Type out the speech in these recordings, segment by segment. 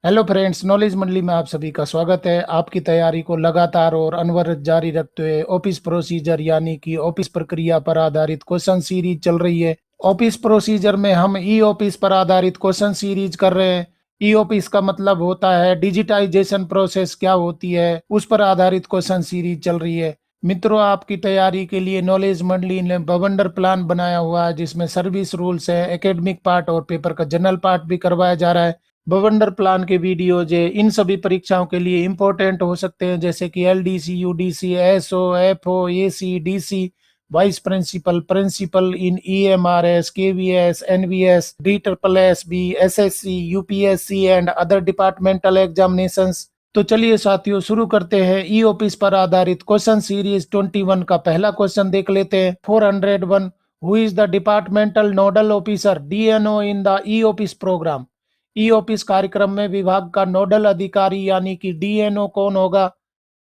Hello friends, knowledge मंडली में आप सभी का स्वागत है। आपकी तैयारी को लगातार और अनवरत जारी रखते हुए ऑफिस प्रोसीजर यानी कि ऑफिस प्रक्रिया पर आधारित क्वेश्चन सीरीज चल रही है। ऑफिस प्रोसीजर में हम ई ऑफिस पर आधारित क्वेश्चन सीरीज कर रहे हैं। ई ऑफिस का मतलब होता है डिजिटाइजेशन प्रोसेस क्या होती है, उस पर आधारित क्वेश्चन सीरीज चल रही है। मित्रों, आपकी तैयारी के लिए नॉलेज मंडली ने बवंडर प्लान बनाया हुआ है, जिसमें सर्विस रूल्स है, एकेडमिक पार्ट और पेपर का जनरल पार्ट भी करवाया जा रहा है। बवंडर प्लान के वीडियो जो इन सभी परीक्षाओं के लिए इंपॉर्टेंट हो सकते हैं, जैसे कि LDC, UDC, SO, FO, AC, DC, vice principal, principal in EMRS, KVS, NVS, D triple S B, SSC, UPSC and other departmental examinations. तो चलिए साथियों, शुरू करते हैं। ई ऑफिस पर आधारित क्वेश्चन सीरीज 21 का पहला क्वेश्चन देख लेते हैं। 401, who is the departmental nodal officer DNO in the e office programme. E office कार्यक्रम में विभाग का नोडल अधिकारी यानी कि डीएनओ कौन होगा?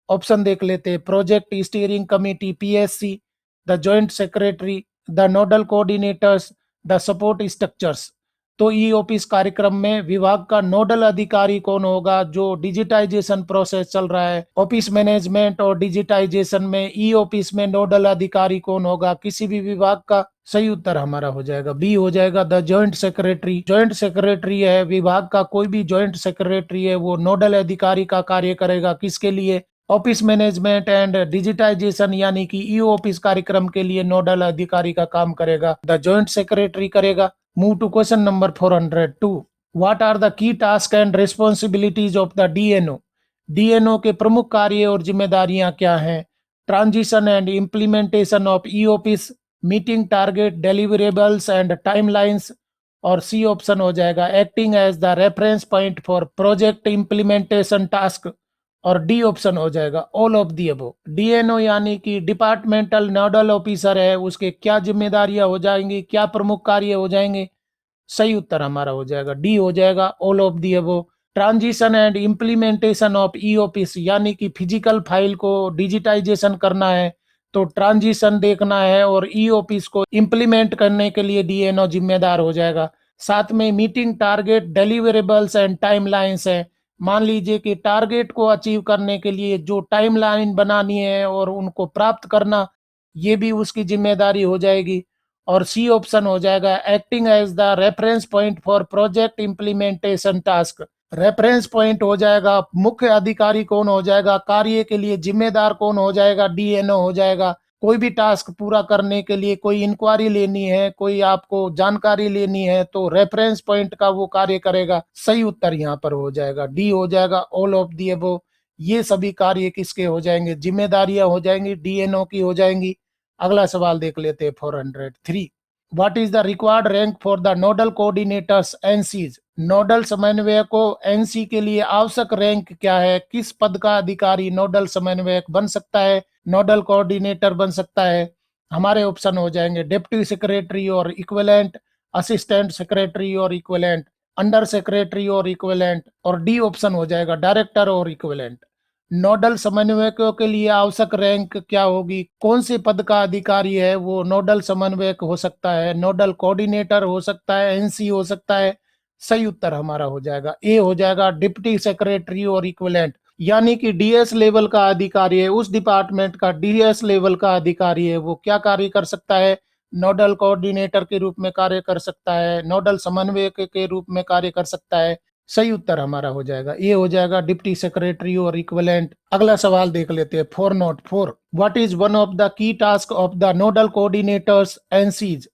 ऑप्शन देख लेते हैं। Project steering committee PSC, the joint secretary, the nodal coordinators, the support structures. तो ई ऑफिस कार्यक्रम में विभाग का नोडल अधिकारी कौन होगा? जो डिजिटाइजेशन प्रोसेस चल रहा है ऑफिस मैनेजमेंट और डिजिटाइजेशन में, ई ऑफिस में नोडल अधिकारी कौन होगा किसी भी विभाग का? सही उत्तर हमारा हो जाएगा बी, हो जाएगा the joint secretary. Joint secretary है विभाग का, कोई भी जॉइंट सेक्रेटरी है वो नोडल अधिकारी का कार्य करेगा। किसके लिए? ऑफिस मैनेजमेंट एंड डिजिटाइजेशन यानी कि ई ऑफिस कार्यक्रम के लिए नोडल अधिकारी का काम करेगा द जॉइंट सेक्रेटरी करेगा। Move to question number 402। What are the key task and responsibilities of the DNO. DNO के प्रमुख कार्य और जिम्मेदारियां क्या हैं? Transition and implementation of e office, meeting target deliverables and timelines, और सी ऑप्शन हो जाएगा acting as the reference point for project implementation task, और डी ऑप्शन हो जाएगा all of the above. DNO यानी कि डिपार्टमेंटल नोडल ऑफिसर है, उसके क्या जिम्मेदारियां हो जाएंगी, क्या प्रमुख कार्य हो जाएंगे? सही उत्तर हमारा हो जाएगा डी, हो जाएगा all of the above. Transition and implementation of e office यानी कि फिजिकल फाइल को डिजिटाइजेशन करना है तो ट्रांजिशन देखना है, और ई ऑफिस को इम्प्लीमेंट करने के लिए डीएनओ जिम्मेदार हो जाएगा। साथ में meeting target deliverables and timelines है। मान लीजिए कि टारगेट को अचीव करने के लिए जो टाइमलाइन बनानी है और उनको प्राप्त करना, ये भी उसकी जिम्मेदारी हो जाएगी। और सी ऑप्शन हो जाएगा acting as the reference point for project implementation task. Reference point हो जाएगा, मुख्य अधिकारी कौन हो जाएगा, कार्य के लिए जिम्मेदार कौन हो जाएगा? डीएनओ हो जाएगा। कोई भी टास्क पूरा करने के लिए, कोई इंक्वायरी लेनी है, कोई आपको जानकारी लेनी है, तो रेफरेंस पॉइंट का वो कार्य करेगा। सही उत्तर यहाँ पर हो जाएगा डी, हो जाएगा ऑल ऑफ दी अबव। ये सभी कार्य किसके हो जाएंगे? जिम्मेदारियां हो जाएंगी, डीएनओ की हो जाएंगी। अगला सवाल देख लेते हैं 403। What is the required rank for the nodal coordinators NCs. Nodal समन्वयकों एनसी के लिए आवश्यक रैंक क्या है? किस पद का अधिकारी नोडल समन्वयक बन सकता है, नोडल कोऑर्डिनेटर बन सकता है? हमारे ऑप्शन हो जाएंगे डिप्टी सेक्रेटरी और इक्विवेलेंट, असिस्टेंट सेक्रेटरी और इक्विवेलेंट, अंडर सेक्रेटरी और इक्विवेलेंट, और डी ऑप्शन हो जाएगा डायरेक्टर और इक्विवेलेंट। नोडल समन्वयकों के लिए आवश्यक रैंक क्या होगी? कौन से पद का अधिकारी है वो नोडल समन्वयक हो सकता है? नोडल कोऑर्डिनेटर हो सकता है, एनसी हो सकता है। सही उत्तर हमारा हो जाएगा ए, हो जाएगा डिप्टी सेक्रेटरी और इक्विवेलेंट। यानी कि डीएस लेवल का अधिकारी है, उस डिपार्टमेंट का डीएस लेवल का अधिकारी है, वो क्या कार्य कर सकता है? नोडल कोऑर्डिनेटर के रूप में कार्य कर सकता है, नोडल समन्वयक के रूप में कार्य कर सकता है। सही उत्तर हमारा हो जाएगा ये, हो जाएगा डिप्टी सेक्रेटरी और इक्विवेलेंट। अगला सवाल देख लेते हैं 404। What is one of the key task of the nodal coordinators NCs.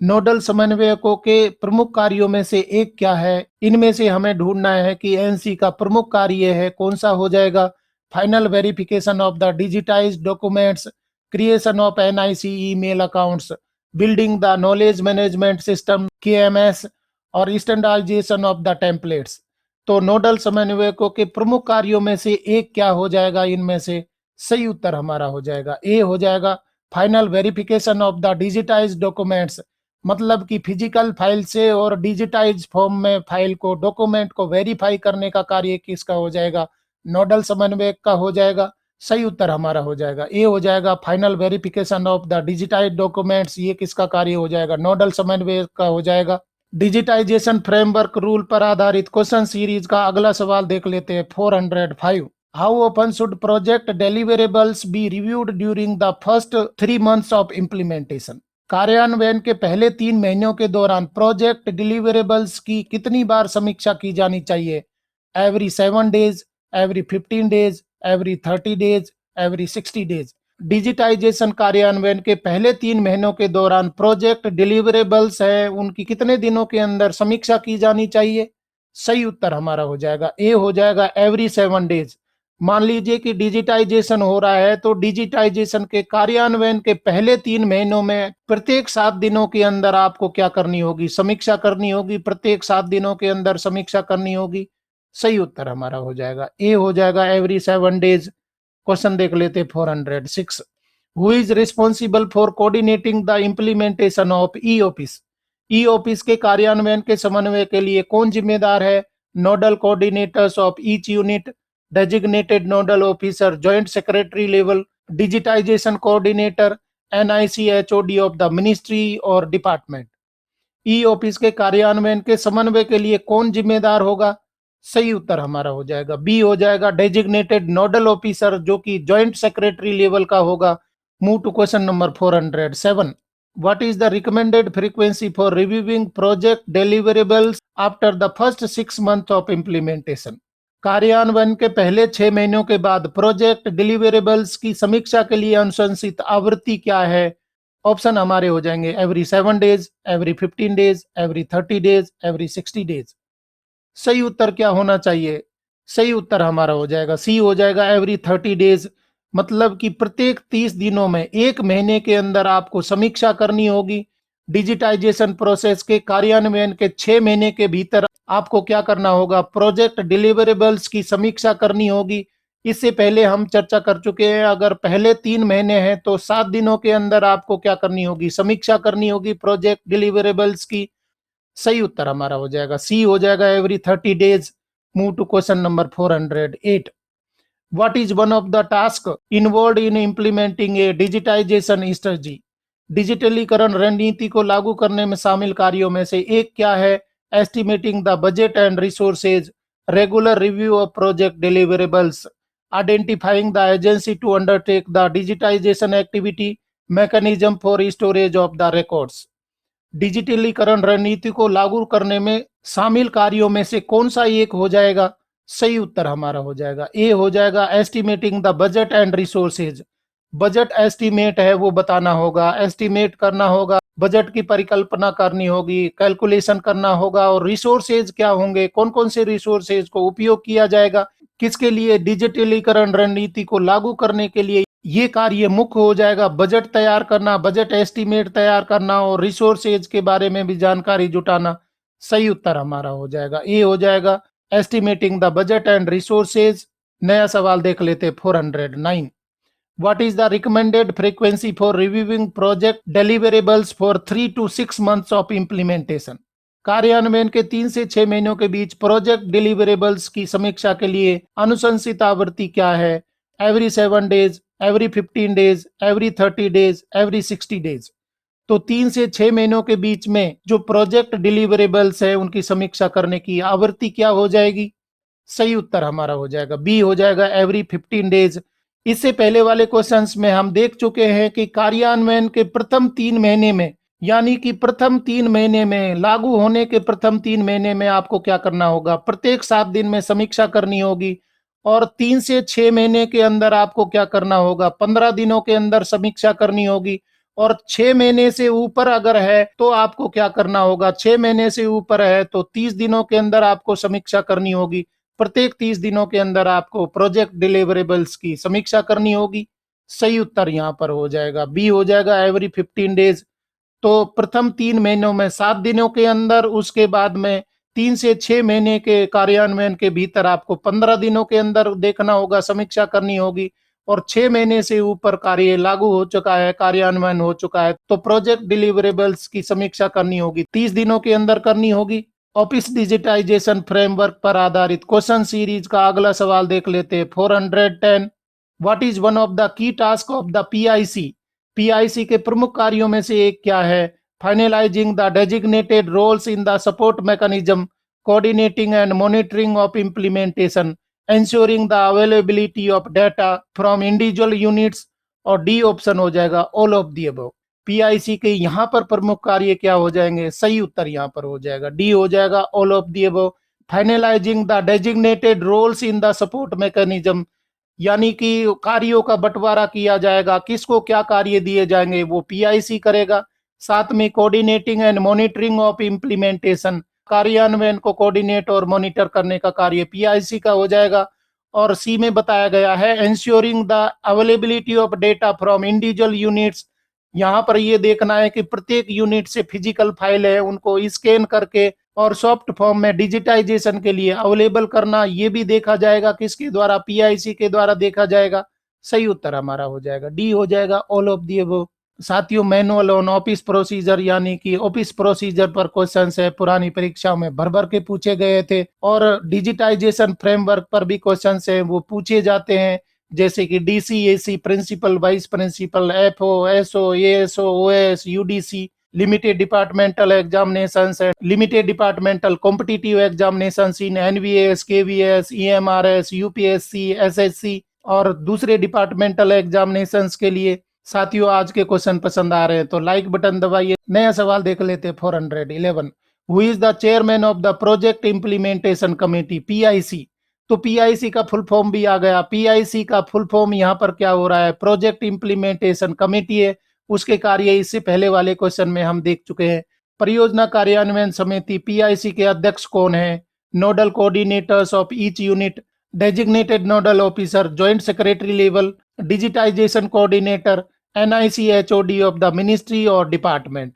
Nodal समन्वयकों के प्रमुख कार्यों में से एक क्या है? इनमें से हमें ढूंढना है कि एनसी का प्रमुख कार्य है कौन सा हो जाएगा। Final verification of the digitised documents, creation of NIC email accounts, building the knowledge management system KMS, और स्टैंडर्डाइजेशन ऑफ द टेम्पलेट्स। तो नोडल समन्वयकों के प्रमुख कार्यों में से एक क्या हो जाएगा इनमें से? सही उत्तर हमारा हो जाएगा ए, हो जाएगा final verification of the digitised documents. मतलब कि फिजिकल फाइल से और डिजिटाइज फॉर्म में फाइल को, डॉक्यूमेंट को वेरीफाई करने का कार्य किसका हो जाएगा? नोडल समन्वयक का हो जाएगा। सही उत्तर हमारा हो जाएगा ए, हो जाएगा final verification of the digitise documents. ये किसका कार्य हो जाएगा? नोडल समन्वयक का हो जाएगा। डिजिटाइजेशन फ्रेमवर्क रूल पर आधारित क्वेश्चन सीरीज का अगला सवाल देख लेते हैं 405। How open should project deliverables be reviewed during the first 3 months of implementation. कार्यान्वयन के पहले 3 महीनों के दौरान प्रोजेक्ट डिलीवरेबल्स की कितनी बार समीक्षा की जानी चाहिए? Every 7 days, every 15 days, every 30 days, every 60 days। Digitisation कार्यान्वयन के पहले 3 महीनों के दौरान प्रोजेक्ट डिलीवरेबल्स है उनकी कितने दिनों के अंदर समीक्षा की जानी चाहिए? सही उत्तर हमारा हो जाएगा ए, हो जाएगा एवरी 7 days। मान लीजिए कि डिजिटाइजेशन हो रहा है तो डिजिटाइजेशन के कार्यान्वयन के पहले 3 महीनों में प्रत्येक 7 दिनों के अंदर आपको क्या करनी होगी? समीक्षा करनी होगी। प्रत्येक 7 दिनों के अंदर समीक्षा करनी होगी। सही उत्तर हमारा हो जाएगा ए, हो जाएगा एवरी 7 days। क्वेश्चन देख लेते 406। Who is responsible for coordinating the implementation of e office. E office के कार्यान्वयन के समन्वय के लिए कौन जिम्मेदार है? Nodal coordinators of each unit, designated nodal officer, joint secretary level, digitisation coordinator, NICHOD of the ministry और डिपार्टमेंट। ई ऑफिस के कार्यान्वयन के समन्वय के लिए कौन जिम्मेदार होगा? सही उत्तर हमारा हो जाएगा बी, हो जाएगा डेजिग्नेटेड नोडल ऑफिसर, जो कि जॉइंट सेक्रेटरी लेवल का होगा। Move to question number 407। What is the recommended frequency for reviewing project deliverables after the first 6 months of implementation. कार्यान्वयन के पहले 6 महीनों के बाद प्रोजेक्ट डिलीवरेबल्स की समीक्षा के लिए अनुशंसित आवृत्ति क्या है? ऑप्शन हमारे हो जाएंगे every 7 days, every 15 days, every 30 days, every 60 days। सही उत्तर क्या होना चाहिए? सही उत्तर हमारा हो जाएगा सी, हो जाएगा एवरी 30 days। मतलब कि प्रत्येक 30 दिनों में, 1 महीने के अंदर आपको समीक्षा करनी होगी। डिजिटाइजेशन प्रोसेस के कार्यान्वयन के 6 महीने के भीतर आपको क्या करना होगा? प्रोजेक्ट डिलीवरेबल्स की समीक्षा करनी होगी। इससे पहले हम चर्चा कर चुके हैं, अगर पहले 3 महीने हैं तो 7 दिनों के अंदर आपको क्या करनी होगी? समीक्षा करनी होगी प्रोजेक्ट डिलीवरेबल्स की। सही उत्तर हमारा हो जाएगा सी, हो जाएगा every 30 days। Move to question number 408। What is one of the task involve in implementing a digitisation strategy. डिजिटलीकरण रणनीति को लागू करने में शामिल कार्यों में से एक क्या है? Estimating the budget and resources, regular review of project deliverables, identifying the agency to undertake the digitisation activity, mechanism for storage of the records. डिजिटलीकरण रणनीति को लागू करने में शामिल कार्यों में से कौन सा एक हो जाएगा? सही उत्तर हमारा हो जाएगा ए, हो जाएगा estimating the budget and resources. Budget estimate है वो बताना होगा, एस्टिमेट करना होगा, बजट की परिकल्पना करनी होगी, कैलकुलेशन करना होगा, और रिसोर्सेज क्या होंगे, कौन कौन से रिसोर्सेज को उपयोग किया जाएगा, किसके लिए? डिजिटलीकरण रणनीति को लागू करने के लिए ये कार्य मुख्य हो जाएगा। बजट तैयार करना, बजट एस्टीमेट तैयार करना और रिसोर्सेज के बारे में भी जानकारी जुटाना। सही उत्तर हमारा हो जाएगा ए, हो जाएगा estimating the budget and resources. नया सवाल देख लेते 409। What is the recommended frequency for reviewing project deliverables for 3 to 6 months of implementation. कार्यान्वयन के 3 से 6 महीनों के बीच प्रोजेक्ट डिलीवरेबल्स की समीक्षा के लिए अनुशंसित आवृत्ति क्या है? Every 7 days, every 15 days, every 30 days, every 60 days। तो 3 से 6 महीनों के बीच में जो प्रोजेक्ट डिलीवरेबल्स है उनकी समीक्षा करने की आवृत्ति क्या हो जाएगी? सही उत्तर हमारा हो जाएगा बी, हो जाएगा एवरी 15 days। इससे पहले वाले क्वेश्चंस में हम देख चुके हैं कि कार्यान्वयन के प्रथम 3 महीने में, यानी कि प्रथम 3 महीने में, लागू होने के प्रथम 3 महीने में आपको क्या करना होगा? प्रत्येक 7 दिन में समीक्षा करनी होगी। और 3 से 6 महीने के अंदर आपको क्या करना होगा? 15 दिनों के अंदर समीक्षा करनी होगी। और 6 महीने से ऊपर अगर है तो आपको क्या करना होगा? 6 महीने से ऊपर है तो 30 दिनों के अंदर आपको समीक्षा करनी होगी। प्रत्येक 30 दिनों के अंदर आपको प्रोजेक्ट डिलीवरेबल्स की समीक्षा करनी होगी। सही उत्तर यहाँ पर हो जाएगा बी, हो जाएगा एवरी 15 days। तो प्रथम 3 महीनों में 7 दिनों के अंदर, उसके बाद में 3 से 6 महीने के कार्यान्वयन के भीतर आपको 15 दिनों के अंदर देखना होगा, समीक्षा करनी होगी। और 6 महीने से ऊपर कार्य लागू हो चुका है, कार्यान्वयन हो चुका है, तो प्रोजेक्ट डिलीवरेबल्स की समीक्षा करनी होगी, 30 दिनों के अंदर करनी होगी। ऑफिस डिजिटाइजेशन फ्रेमवर्क पर आधारित क्वेश्चन सीरीज का अगला सवाल देख लेते हैं 410। What is one of the key task of the PIC। PIC के प्रमुख कार्यों में से एक क्या है? finalizing the designated roles in the support mechanism, coordinating and monitoring of implementation, ensuring the availability of data from individual units, और D option हो जाएगा all of the above. PIC के यहाँ पर प्रमुख कार्य क्या हो जाएंगे? सही उत्तर यहाँ पर हो जाएगा डी हो जाएगा all of the above. Finalising the designated roles in the support mechanism, यानी कि कार्यों का बंटवारा किया जाएगा, किसको क्या कार्य दिए जाएंगे वो पीआईसी करेगा। साथ में coordinating and monitoring of implementation, कार्यान्वयन को कोऑर्डिनेट और मॉनिटर करने का कार्य पीआईसी का हो जाएगा। और सी में बताया गया है ensuring the availability of data from individual units, यहाँ पर ये देखना है कि प्रत्येक यूनिट से फिजिकल फाइल है उनको स्कैन करके और सॉफ्ट फॉर्म में डिजिटाइजेशन के लिए अवेलेबल करना, ये भी देखा जाएगा किसके द्वारा? पीआईसी के द्वारा देखा जाएगा। सही उत्तर हमारा हो जाएगा डी हो जाएगा ऑल ऑफ दी अबव। साथियों, मैनुअल ऑन ऑफिस प्रोसीजर यानी कि ऑफिस प्रोसीजर पर क्वेश्चन है, पुरानी परीक्षाओं में भर भर के पूछे गए थे, और डिजिटाइजेशन फ्रेमवर्क पर भी क्वेश्चन है वो पूछे जाते हैं, जैसे कि DCAC, principal, vice principal, FO, SO, ASO, OS, UDC, limited departmental examinations and limited departmental competitive examinations in NVS, KVS, EMRS, UPSC, SSC और दूसरे डिपार्टमेंटल एग्जामिनेशंस के लिए। साथियों, आज के क्वेश्चन पसंद आ रहे हैं तो लाइक बटन दबाइए। नया सवाल देख लेते 411। Who is the chairman of the project implementation committee, PIC. तो पीआईसी का फुल फॉर्म भी आ गया। पीआईसी का फुल फॉर्म यहाँ पर क्या हो रहा है? प्रोजेक्ट इम्प्लीमेंटेशन कमेटी है, उसके कार्य इससे पहले वाले क्वेश्चन में हम देख चुके हैं। परियोजना कार्यान्वयन समिति, पीआईसी के अध्यक्ष कौन है? Nodal coordinators of each unit, designated nodal officer, joint secretary level, digitisation coordinator, NIC HOD of the ministry और डिपार्टमेंट।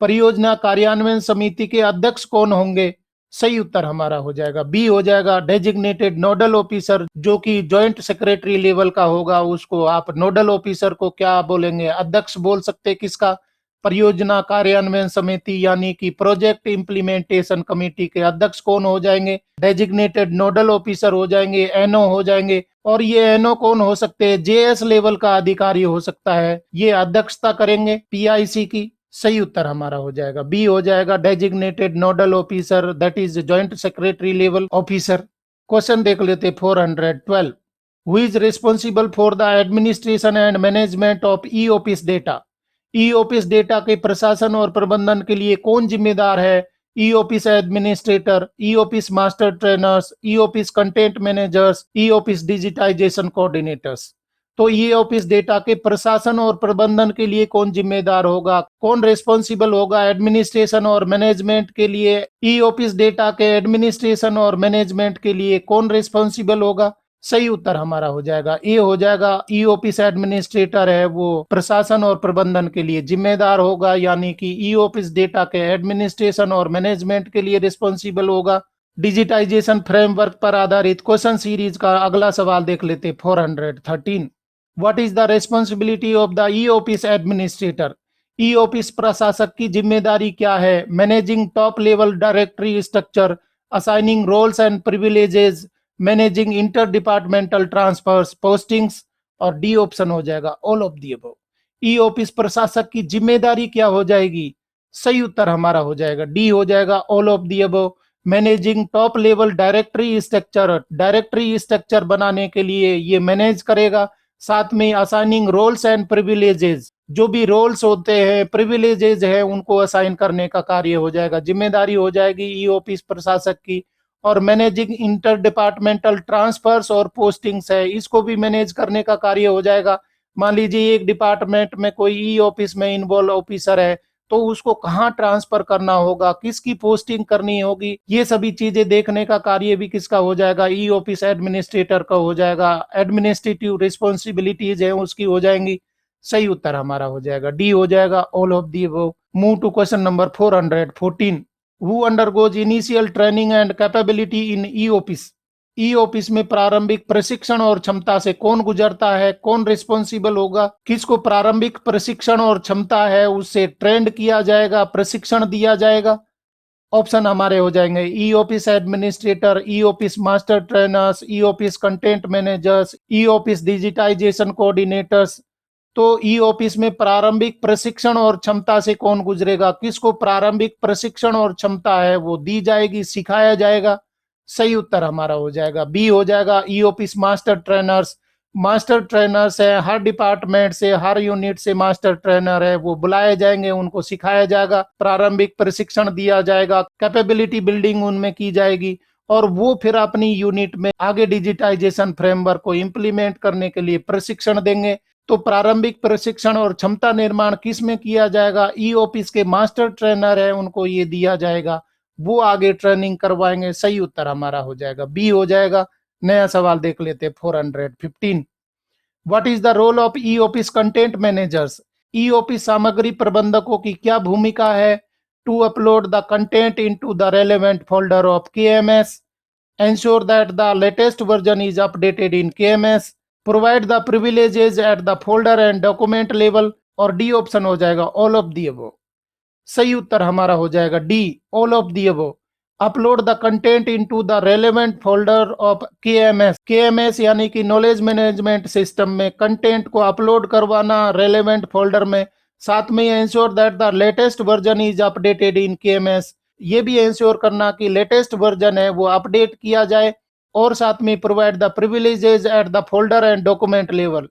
परियोजना कार्यान्वयन समिति के अध्यक्ष कौन होंगे? सही उत्तर हमारा हो जाएगा बी हो जाएगा डेजिग्नेटेड नोडल ऑफिसर, जो कि ज्वाइंट सेक्रेटरी लेवल का होगा, उसको आप नोडल ऑफिसर को क्या बोलेंगे? अध्यक्ष बोल सकते। किसका? परियोजना कार्यान्वयन समिति यानी कि प्रोजेक्ट इम्प्लीमेंटेशन कमेटी के अध्यक्ष कौन हो जाएंगे? डेजिग्नेटेड नोडल ऑफिसर हो जाएंगे, एनओ हो जाएंगे। और ये एनओ कौन हो सकते हैं? जेएस लेवल का अधिकारी हो सकता है, ये अध्यक्षता करेंगे पीआईसी की। सही उत्तर हमारा हो जाएगा बी हो जाएगा designated nodal officer, that is joint secretary level officer. Question देख लेते 412। Who is responsible for the administration and management of e office data. E office data के प्रशासन और प्रबंधन के लिए कौन जिम्मेदार है? E office administrator, e office master trainers, e office content managers, e office digitisation coordinators. तो ई ऑफिस डेटा के प्रशासन और प्रबंधन के लिए कौन जिम्मेदार होगा? कौन रिस्पॉन्सिबल होगा एडमिनिस्ट्रेशन और मैनेजमेंट के लिए? ई ऑफिस डेटा के एडमिनिस्ट्रेशन और मैनेजमेंट के लिए कौन रिस्पॉन्सिबल होगा? सही उत्तर हमारा हो जाएगा ए हो जाएगा। ई ऑफिस एडमिनिस्ट्रेटर है वो प्रशासन और प्रबंधन के लिए जिम्मेदार होगा, यानी कि ई ऑफिस डेटा के एडमिनिस्ट्रेशन और मैनेजमेंट के लिए रिस्पॉन्सिबल होगा। डिजिटाइजेशन फ्रेमवर्क पर आधारित क्वेश्चन सीरीज का अगला सवाल देख लेते 413। What is the responsibility of the e office administrator. E office प्रशासक की जिम्मेदारी क्या है? Managing top level directory structure, assigning roles and privileges, managing inter departmental transfers, postings, और डी ऑप्शन हो जाएगा all of the above. E office प्रशासक की जिम्मेदारी क्या हो जाएगी? सही उत्तर हमारा हो जाएगा डी हो जाएगा all of the above. Managing top level directory structure, directory structure बनाने के लिए ये मैनेज करेगा। साथ में असाइनिंग रोल्स एंड प्रिविलेजेस, जो भी रोल्स होते हैं, प्रिविलेजेस है, उनको असाइन करने का कार्य हो जाएगा, जिम्मेदारी हो जाएगी ई ऑफिस प्रशासक की। और मैनेजिंग इंटर डिपार्टमेंटल ट्रांसफर्स और पोस्टिंग्स है, इसको भी मैनेज करने का कार्य हो जाएगा। मान लीजिए एक डिपार्टमेंट में कोई ई ऑफिस में इन्वॉल्व ऑफिसर है, तो उसको कहाँ ट्रांसफर करना होगा, किसकी पोस्टिंग करनी होगी, ये सभी चीजें देखने का कार्य भी किसका हो जाएगा? ई ऑफिस एडमिनिस्ट्रेटर का हो जाएगा। एडमिनिस्ट्रेटिव रिस्पॉन्सिबिलिटीज है उसकी हो जाएंगी। सही उत्तर हमारा हो जाएगा डी हो जाएगा all of the above. Move to question number 414। Who undergoes initial training and capability in e office. E office में प्रारंभिक प्रशिक्षण और क्षमता से कौन गुजरता है? कौन रिस्पॉन्सिबल होगा? किसको प्रारंभिक प्रशिक्षण और क्षमता है उससे ट्रेंड किया जाएगा, प्रशिक्षण दिया जाएगा? ऑप्शन हमारे हो जाएंगे e office administrator, e office master trainers, e office content managers, e office digitisation coordinators. तो ई ऑफिस में प्रारंभिक प्रशिक्षण और क्षमता से कौन गुजरेगा? किसको प्रारंभिक प्रशिक्षण और क्षमता है वो दी जाएगी, सिखाया जाएगा? सही उत्तर हमारा हो जाएगा बी हो जाएगा। ई office master trainers, master trainers है, हर डिपार्टमेंट से, हर यूनिट से मास्टर ट्रेनर है, वो बुलाए जाएंगे, उनको सिखाया जाएगा, प्रारंभिक प्रशिक्षण दिया जाएगा, कैपेबिलिटी बिल्डिंग उनमें की जाएगी और वो फिर अपनी यूनिट में आगे डिजिटाइजेशन फ्रेमवर्क को इंप्लीमेंट करने के लिए प्रशिक्षण देंगे। तो प्रारंभिक प्रशिक्षण और क्षमता निर्माण किस में किया जाएगा? ई ऑफिस के मास्टर ट्रेनर है उनको ये दिया जाएगा, वो आगे ट्रेनिंग करवाएंगे। सही उत्तर हमारा हो जाएगा बी हो जाएगा। नया सवाल देख लेते 415। What is the role of e office content managers? E office सामग्री प्रबंधकों की क्या भूमिका है? To upload the content into the relevant folder of KMS, ensure that the latest version is updated in KMS, provide the privileges at the folder and document level, और D option हो जाएगा all of the above. सही उत्तर हमारा हो जाएगा D all of the above. Upload the content into the relevant folder of KMS, KMS यानी कि knowledge management system में कंटेंट को अपलोड करवाना रेलेवेंट फोल्डर में, साथ में ensure that the latest version is updated in KMS, ये भी इंश्योर करना कि लेटेस्ट वर्जन है वो अपडेट किया जाए, और साथ में provide the privileges at the folder and document level,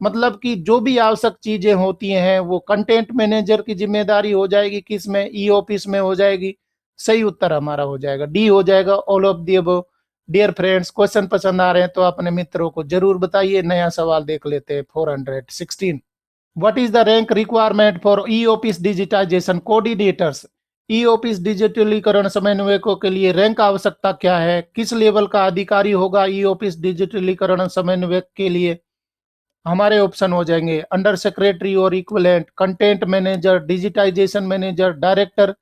मतलब कि जो भी आवश्यक चीजें होती हैं वो कंटेंट मैनेजर की जिम्मेदारी हो जाएगी, किस में? ई ऑफिस में हो जाएगी। सही उत्तर हमारा हो जाएगा डी हो जाएगा all of the above. Dear friends, question पसंद आ रहे हैं तो अपने मित्रों को जरूर बताइए। नया सवाल देख लेते हैं 416। What is the rank requirement for e office digitisation coordinators? E office डिजिटलीकरण समन्वयकों के लिए रैंक आवश्यकता क्या है? किस लेवल का अधिकारी होगा ई ऑफिस डिजिटलीकरण समन्वयक के लिए? हमारे ऑप्शन हो जाएंगे अंडर सेक्रेटरी और equivalent, content manager, digitisation manager, director.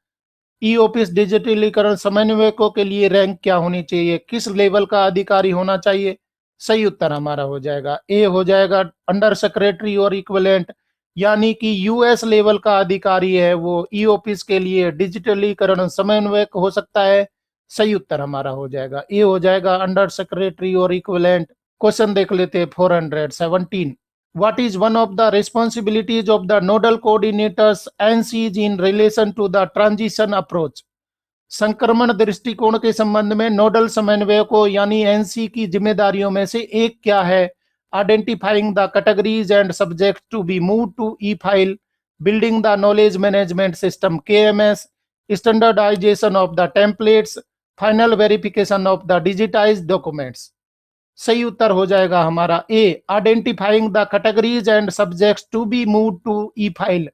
E office डिजिटलीकरण समन्वयकों के लिए रैंक क्या होनी चाहिए? किस लेवल का अधिकारी होना चाहिए? सही उत्तर हमारा हो जाएगा ए हो जाएगा अंडर सेक्रेटरी और इक्विवेलेंट, यानी कि यूएस लेवल का अधिकारी है वो ई ऑफिस के लिए डिजिटलीकरण समन्वयक हो सकता है। सही उत्तर हमारा हो जाएगा ए हो जाएगा अंडर सेक्रेटरी और इक्विवेलेंट। क्वेश्चन देख लेते हैं 417। What is one of the responsibilities of the nodal coordinators NCs in relation to the transition approach? संक्रमण दृष्टिकोण के संबंध में नोडल समन्वयकों यानी एनसी की जिम्मेदारियों में से एक क्या है? Identifying the categories and subject to be move to e file, building the knowledge management system KMS, standardisation of the templates, final verification of the digitised documents. सही उत्तर हो जाएगा हमारा A identifying the categories and subjects to be move to e file.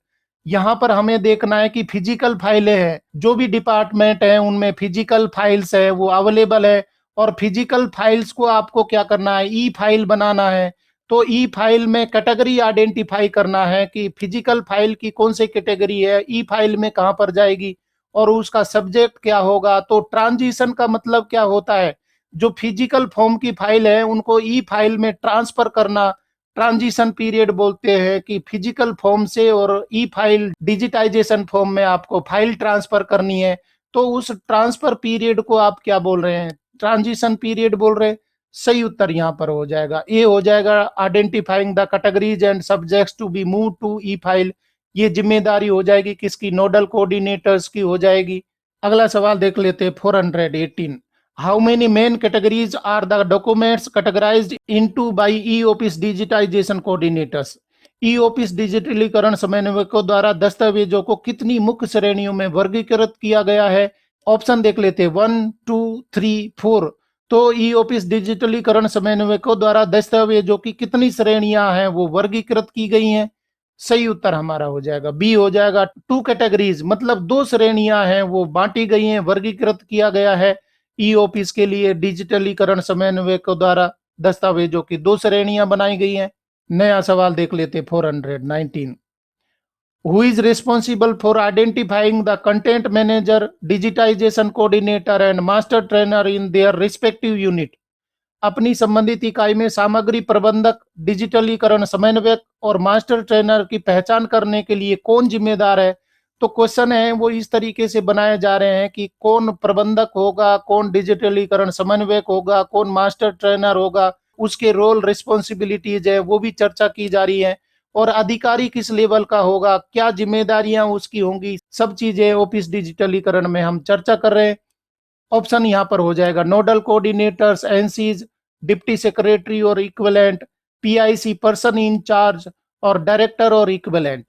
यहां पर हमें देखना है कि फिजिकल फाइलें हैं, जो भी डिपार्टमेंट है उनमें फिजिकल फाइल्स है वो अवेलेबल है, और फिजिकल फाइल्स को आपको क्या करना है? ई फाइल बनाना है। तो ई फाइल में कैटेगरी आइडेंटिफाई करना है कि फिजिकल फाइल की कौन सी कैटेगरी है, ई फाइल में कहां पर जाएगी, और उसका सब्जेक्ट क्या होगा। तो ट्रांजिशन का मतलब क्या होता है? जो फिजिकल फॉर्म की फाइल है उनको ई फाइल में ट्रांसफर करना ट्रांजिशन पीरियड बोलते हैं, कि फिजिकल फॉर्म से और ई फाइल डिजिटाइजेशन फॉर्म में आपको फाइल ट्रांसफर करनी है। तो उस ट्रांसफर पीरियड को आप क्या बोल रहे हैं? ट्रांजिशन पीरियड बोल रहे हैं। सही उत्तर यहाँ पर हो जाएगा ए हो जाएगा identifying the categories and subjects to be move to e file. ये जिम्मेदारी हो जाएगी किसकी? नोडल कोऑर्डिनेटर्स की हो जाएगी। अगला सवाल देख लेते हैं 418। How many main categories are the documents categorized into by e-office digitization coordinators? E-office डिजिटलीकरण समन्वयकों द्वारा दस्तावेजों को कितनी मुख्य श्रेणियों में वर्गीकृत किया गया है? ऑप्शन देख लेते हैं 1, 2, 3, 4। तो ई-ऑफिस डिजिटलीकरण समन्वयकों द्वारा दस्तावेजों की कितनी श्रेणियां हैं वो वर्गीकृत की गई हैं? सही उत्तर हमारा हो जाएगा बी हो जाएगा 2 कैटेगरीज, मतलब 2 श्रेणियां हैं वो बांटी गई हैं, वर्गीकृत किया गया है। ई ऑफिस के लिए डिजिटलीकरण समन्वयकों द्वारा दस्तावेजों की 2 श्रेणियां बनाई गई हैं। नया सवाल देख लेते 419। Who is responsible for identifying the content manager, digitisation coordinator and master trainer in their respective unit? अपनी संबंधित इकाई में सामग्री प्रबंधक, डिजिटलीकरण समन्वयक और मास्टर ट्रेनर की पहचान करने के लिए कौन जिम्मेदार है? तो क्वेश्चन है वो इस तरीके से बनाए जा रहे हैं कि कौन प्रबंधक होगा, कौन डिजिटलीकरण समन्वयक होगा, कौन मास्टर ट्रेनर होगा, उसके रोल रिस्पॉन्सिबिलिटीज है वो भी चर्चा की जा रही है। और अधिकारी किस लेवल का होगा, क्या जिम्मेदारियां उसकी होंगी, सब चीजें ऑफिस डिजिटलीकरण में हम चर्चा कर रहे हैं। ऑप्शन यहाँ पर हो जाएगा नोडल कोऑर्डिनेटर्स, एनसीज, डिप्टी सेक्रेटरी और equivalent, PIC person in charge और डायरेक्टर और इक्विवेलेंट।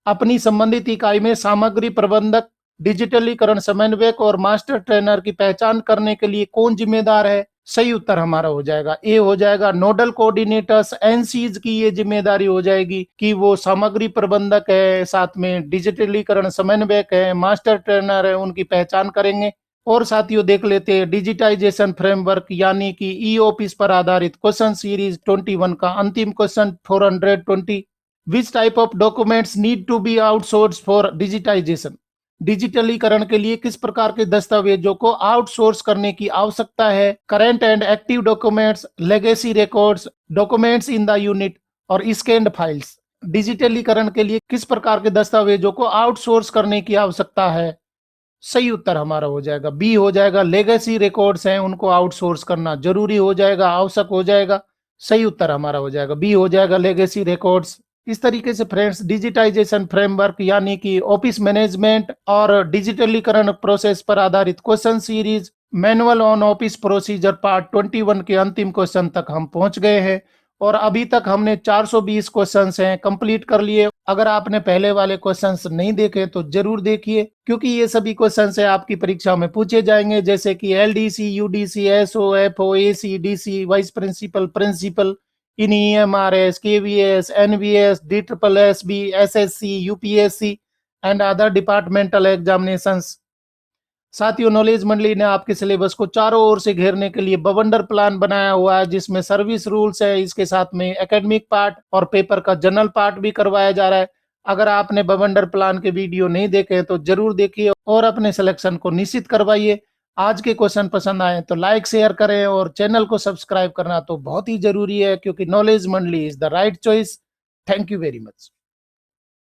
अपनी संबंधित इकाई में सामग्री प्रबंधक, डिजिटलीकरण समन्वयक और मास्टर ट्रेनर की पहचान करने के लिए कौन जिम्मेदार है? सही उत्तर हमारा हो जाएगा ए हो जाएगा नोडल कोऑर्डिनेटर्स। एनसीज की ये जिम्मेदारी हो जाएगी कि वो सामग्री प्रबंधक है, साथ में डिजिटलीकरण समन्वयक है, मास्टर ट्रेनर है, उनकी पहचान करेंगे। और साथियों देख लेते हैं डिजिटाइजेशन फ्रेमवर्क यानी कि ई ऑफिस पर आधारित क्वेश्चन सीरीज 21 का अंतिम question 420। Which type of documents need to be outsource for digitisation? डिजिटलीकरण के लिए किस प्रकार के दस्तावेजों को आउटसोर्स करने की आवश्यकता है? Current and active documents, legacy records, documents in the unit और स्कैन्ड फाइल्स। डिजिटलीकरण के लिए किस प्रकार के दस्तावेजों को आउटसोर्स करने की आवश्यकता है? सही उत्तर हमारा हो जाएगा बी हो जाएगा लेगेसी रिकॉर्ड्स हैं उनको आउटसोर्स करना जरूरी हो जाएगा, आवश्यक हो जाएगा। सही उत्तर हमारा हो जाएगा बी हो जाएगा लेगेसी रिकॉर्ड्स। इस तरीके से फ्रेंड्स डिजिटाइजेशन फ्रेमवर्क यानी कि ऑफिस मैनेजमेंट और डिजिटलीकरण प्रोसेस पर आधारित question series manual on office procedure part 21 के अंतिम क्वेश्चन तक हम पहुंच गए हैं और अभी तक हमने 420 क्वेश्चंस हैं कंप्लीट कर लिए। अगर आपने पहले वाले क्वेश्चंस नहीं देखे तो जरूर देखिए क्योंकि ये सभी क्वेश्चंस है आपकी परीक्षा में पूछे जाएंगे, जैसे कि LDC, UDC, SO, FO, AC, DC, vice principal, principal in EMRS, KVS, NVS, DSSB, SSC, UPSC and other departmental examinations. साथियों नॉलेज मंडली ने आपके सिलेबस को चारों ओर से घेरने के लिए बवंडर प्लान बनाया हुआ है जिसमें सर्विस रूल्स है, इसके साथ में एकेडमिक पार्ट और पेपर का जनरल पार्ट भी करवाया जा रहा है। अगर आपने बवंडर प्लान के वीडियो नहीं देखे तो जरूर देखिए और अपने सिलेक्शन को निश्चित करवाइए। आज के क्वेश्चन पसंद आए तो लाइक शेयर करें और चैनल को सब्सक्राइब करना तो बहुत ही जरूरी है क्योंकि नॉलेज मंडली is the right choice. Thank you very much.